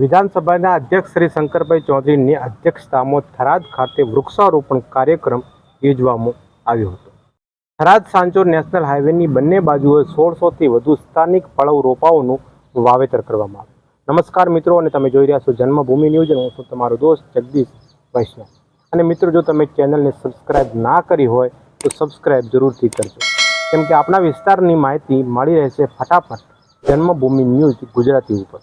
વિધાનસભાના અધ્યક્ષ શ્રી શંકરભાઈ ચૌધરીની અધ્યક્ષતામાં થરાદ ખાતે વૃક્ષારોપણ કાર્યક્રમ યોજવામાં આવ્યો હતો. થરાદ સાંચોર નેશનલ હાઈવેની બંને બાજુએ 1600થી વધુ સ્થાનિક ફળો રોપાઓનું વાવેતર કરવામાં આવ્યું. નમસ્કાર મિત્રો, અને તમે જોઈ રહ્યા છો જન્મભૂમિ ન્યૂઝ. હું છું તમારો દોસ્ત જગદીશ વૈષ્ણવ. અને મિત્રો, જો તમે ચેનલને સબસ્ક્રાઈબ ના કરી હોય તો સબસ્ક્રાઈબ જરૂરથી કરજો, કેમ કે આપણા વિસ્તારની માહિતી મળી રહેશે ફટાફટ જન્મભૂમિ ન્યૂઝ ગુજરાતી ઉપર.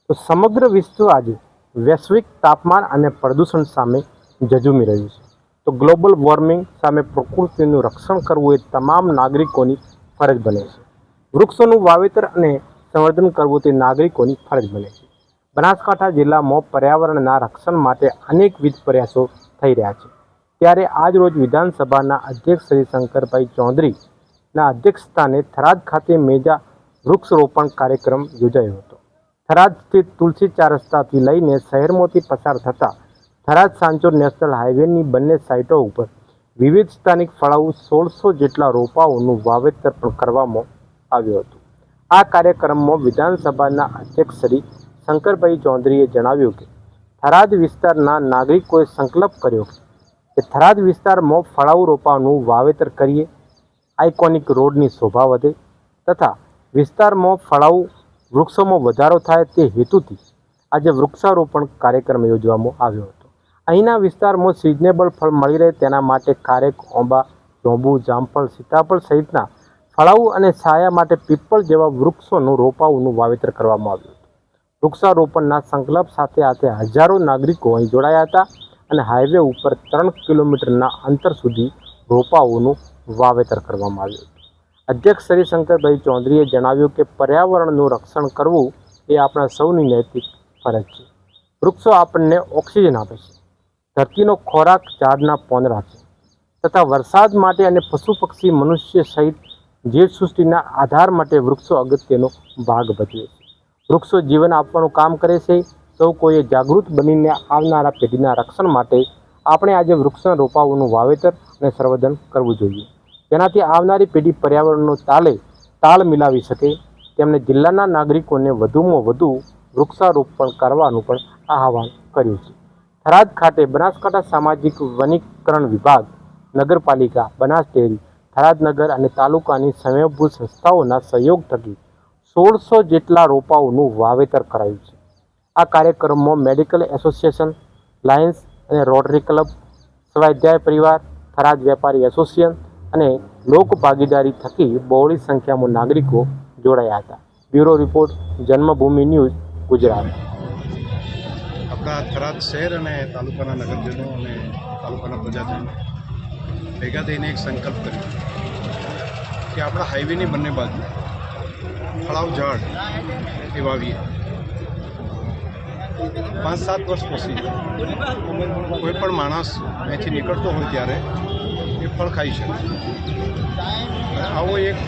તો સમગ્ર વિશ્વ આજે વૈશ્વિક તાપમાન અને પ્રદૂષણ સામે ઝઝૂમી રહ્યું છે. તો ગ્લોબલ વોર્મિંગ સામે પ્રકૃતિનું રક્ષણ કરવું એ તમામ નાગરિકોની ફરજ બને છે. વૃક્ષોનું વાવેતર અને સંવર્ધન કરવું તે નાગરિકોની ફરજ બને છે. બનાસકાંઠા જિલ્લામાં પર્યાવરણના રક્ષણ માટે અનેકવિધ પ્રયાસો થઈ રહ્યા છે. ત્યારે આજ રોજ વિધાનસભાના અધ્યક્ષ શ્રી શંકરભાઈ ચૌધરીના અધ્યક્ષસ્થાને થરાદ ખાતે મેગા વૃક્ષરોપણ કાર્યક્રમ યોજાયો હતો. થરાદ સ્થિત તુલસી 4 રસ્તાથી લઈને શહેરમાંથી પસાર થતા થરાદ સાંચોર નેશનલ હાઈવેની બંને સાઇટો ઉપર વિવિધ સ્થાનિક ફળાઉ 1600 જેટલા રોપાઓનું વાવેતર પણ કરવામાં આવ્યું હતું. આ કાર્યક્રમમાં વિધાનસભાના અધ્યક્ષ શ્રી શંકરભાઈ ચૌધરીએ જણાવ્યું કે થરાદ વિસ્તારના નાગરિકોએ સંકલ્પ કર્યો કે થરાદ વિસ્તારમાં ફળાઉ રોપાઓનું વાવેતર કરીએ, આઇકોનિક રોડની શોભા વધે તથા વિસ્તારમાં ફળાઉ વૃક્ષોમાં વધારો થાય તે હેતુથી આજે વૃક્ષારોપણ કાર્યક્રમ યોજવામાં આવ્યો હતો. અહીંના વિસ્તારમાં સિઝનેબલ ફળ મળી રહે તેના માટે ખારેક, ઓંબા, જોંબુ, જામફળ, સીતાફળ સહિતના ફળાઉ અને છાયા માટે પીપળ જેવા વૃક્ષોનું રોપાઓનું વાવેતર કરવામાં આવ્યું હતું. વૃક્ષારોપણના સંકલ્પ સાથે આજે હજારો નાગરિકો અહીં જોડાયા હતા અને હાઈવે ઉપર 3 કિલોમીટરના અંતર સુધી રોપાઓનું વાવેતર કરવામાં આવ્યું હતું. અધ્યક્ષ શ્રી શંકરભાઈ ચૌધરીએ જણાવ્યું કે પર્યાવરણનું રક્ષણ કરવું એ આપણા સૌની નૈતિક ફરજ છે. વૃક્ષો આપણને ઓક્સિજન આપે છે, ધરતીનો ખોરાક ઝાડના પાંદડા છે તથા વરસાદ માટે અને પશુ પક્ષી, મનુષ્ય સહિત જીવસૃષ્ટિના આધાર માટે વૃક્ષો અગત્યનો ભાગ ભજવે છે. વૃક્ષો જીવન આપવાનું કામ કરે છે. સૌ કોઈએ જાગૃત બનીને આવનારા પેઢીના રક્ષણ માટે આપણે આજે વૃક્ષના રોપાઓનું વાવેતર અને સંવર્ધન કરવું જોઈએ, જેનાથી આવનારી પેઢી પર્યાવરણનો તાલ મિલાવી શકે. તેમણે જિલ્લાના નાગરિકોને વધુમાં વધુ વૃક્ષારોપણ કરવાનું પણ આહવાન કર્યું છે. થરાદ ખાતે બનાસકાંઠા સામાજિક વનીકરણ વિભાગ, નગરપાલિકા, બનાસ ડેરી, થરાદ નગર અને તાલુકાની સ્વયંભૂ સંસ્થાઓના સહયોગ થકી 1600 જેટલા રોપાઓનું વાવેતર કરાયું છે. આ કાર્યક્રમમાં મેડિકલ એસોસિએશન, લાયન્સ અને રોટરી ક્લબ, સ્વાધ્યાય પરિવાર, થરાદ વેપારી એસોસિએશન અને લોક ભાગીદારી થકી બહોળી સંખ્યામાં નાગરિકો જોડાયા હતા. બ્યુરો રિપોર્ટ, જન્મભૂમિ ન્યૂઝ ગુજરાત. આપણા થરાદ શહેર અને તાલુકાના નગરજનો અને તાલુકાના પ્રજાજનો ભેગા થઈને એક સંકલ્પ કર્યો કે આપણા હાઈવેની બંને બાજુ ફળાઉ ઝાડ એ વાવીએ. 5-7 વર્ષ પછી કોઈ પણ માણસ અહીંથી નીકળતો હોય ત્યારે એ ફળ ખાઈ શકે. આવો એક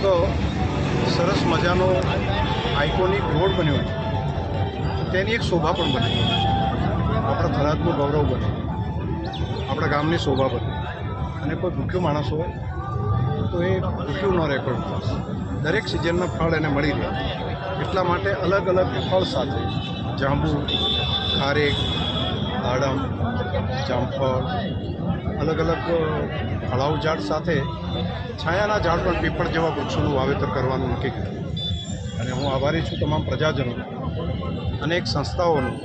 સરસ મજાનો આઇકોનિક રોડ બન્યો છે, તેની એક શોભા પણ બની, આપણા થરાદનું ગૌરવ બને, આપણા ગામની શોભા બને. અને કોઈ ભૂખ્યો માણસ હોય તો એ ભૂખ્યું ન રહે. કોઈ દરેક સિઝનના ફળ એને મળી રહે એટલા માટે અલગ અલગ ફળ સાથે જાંબુ, ખારેક, દાડમ, જામફળ, અલગ અલગ ફળાઉ ઝાડ સાથે છાયાના ઝાડ પણ પીપળ જેવા વૃક્ષોનું વાવેતર કરવાનું નક્કી કર્યું. અને હું આભારી છું તમામ પ્રજાજનો, અનેક સંસ્થાઓનું,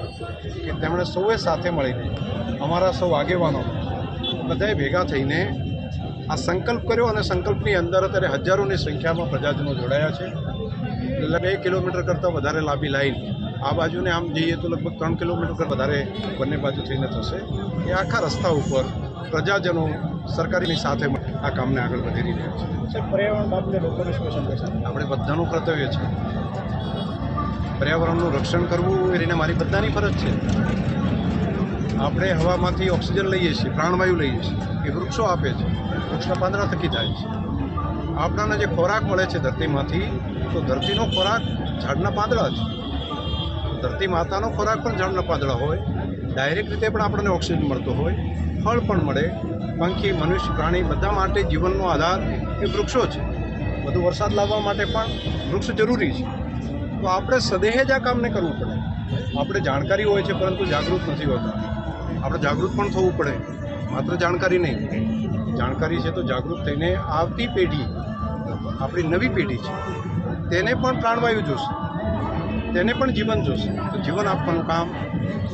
કે તેમણે સૌએ સાથે મળીને, અમારા સૌ આગેવાનો બધાએ ભેગા થઈને આ સંકલ્પ કર્યો. અને સંકલ્પની અંદર અત્યારે હજારોની સંખ્યામાં પ્રજાજનો જોડાયા છે. 2 કિલોમીટર કરતાં વધારે લાંબી લાઈન આ બાજુને આમ જઈએ તો લગભગ 3 કિલોમીટર વધારે બંને બાજુ થઈને થશે. એ આખા રસ્તા ઉપર પ્રજાજનો સરકારની સાથે આ કામને આગળ વધારી રહ્યા છે. સર, પર્યાવરણ બાબતે લોકોને શું સંદેશ? આપણે બધાનું કર્તવ્ય છે પર્યાવરણનું રક્ષણ કરવું, એને મારી બધાની ફરજ છે. આપણે હવામાંથી ઓક્સિજન લઈએ છીએ, પ્રાણવાયુ લઈએ છીએ, એ વૃક્ષો આપે છે, વૃક્ષના પાંદડા થકી થાય છે. આપણાને જે ખોરાક મળે છે ધરતીમાંથી, તો ધરતીનો ખોરાક ઝાડના પાંદડા છે. ધરતી માતાનો ખોરાક પણ ઝાડના પાંદડા હોય. ડાયરેક્ટ રીતે પણ આપણને ઓક્સિજન મળતો હોય, ફળ પણ મળે. પંખી, મનુષ્ય, પ્રાણી બધા માટે જીવનનો આધાર એ વૃક્ષો છે. વધુ વરસાદ લાવવા માટે પણ વૃક્ષ જરૂરી છે. તો આપણે સદેહ જ આ કામને કરવું પડે. આપણે જાણકારી હોય છે પરંતુ જાગૃત નથી હોતા. આપણે જાગૃત પણ થવું પડે, માત્ર જાણકારી નહીં. જાણકારી છે તો જાગૃત થઈને આવતી પેઢી, આપણી નવી પેઢી છે, તેને પણ પ્રાણવાયુ જોશે, તેને પણ જીવન જોશે. તો જીવન આપવાનું કામ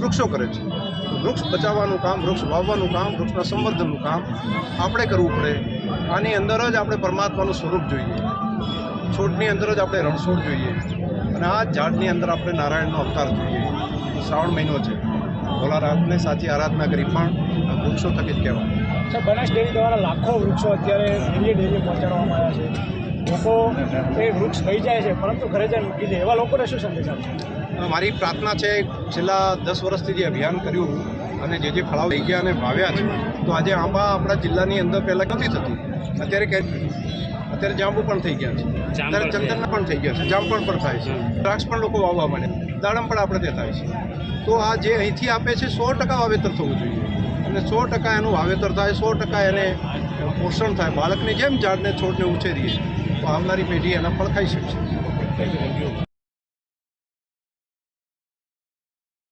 વૃક્ષો કરે છે. તો વૃક્ષ બચાવવાનું કામ, વૃક્ષ વાવવાનું કામ, વૃક્ષના સંવર્ધનનું કામ આપણે કરવું પડે. આની અંદર જ આપણે પરમાત્માનું સ્વરૂપ જોઈએ, છોડની અંદર જ આપણે રણછોડ જોઈએ, અને આ ઝાડની અંદર આપણે નારાયણનો અવતાર જોઈએ. શ્રાવણ મહિનો છે, ભોલાનાથને સાચી આરાધના કરી પણ આ વૃક્ષો થકી જ કહેવાય. સર, બનાસ ડેરી દ્વારા લાખો વૃક્ષો અત્યારે ડેરીએ પહોંચાડવામાં આવ્યા છે. લોકો એ વૃક્ષ થઈ જાય છે પરંતુ ઘરે જઈને મૂકી દે, એવા લોકોને શું સંદેશ આપશે? મારી પ્રાર્થના છે, છેલ્લા 10 વર્ષથી જે અભિયાન કર્યું અને જે ફળાવ લઈ ગયા અને વાવ્યા છે, તો આજે આંબા આપણા જિલ્લાની અંદર પહેલાં નથી થતું. અત્યારે જાંબુ પણ થઈ ગયા છે, અત્યારે ચંદનના પણ થઈ ગયા છે, જામફળ પણ થાય છે, દ્રાક્ષ પણ લોકો વાવવા માંડે, દાડમ પણ આપણે ત્યાં થાય છે. તો આ જે અહીંથી આપે છે 100% વાવેતર થવું જોઈએ, અને 100% એનું વાવેતર થાય, 100% એને પોષણ થાય. બાળકની જેમ ઝાડને છોડને ઉછેરીએ તો આવનારી પેઢી એના ફળ ખાઈ શકશે.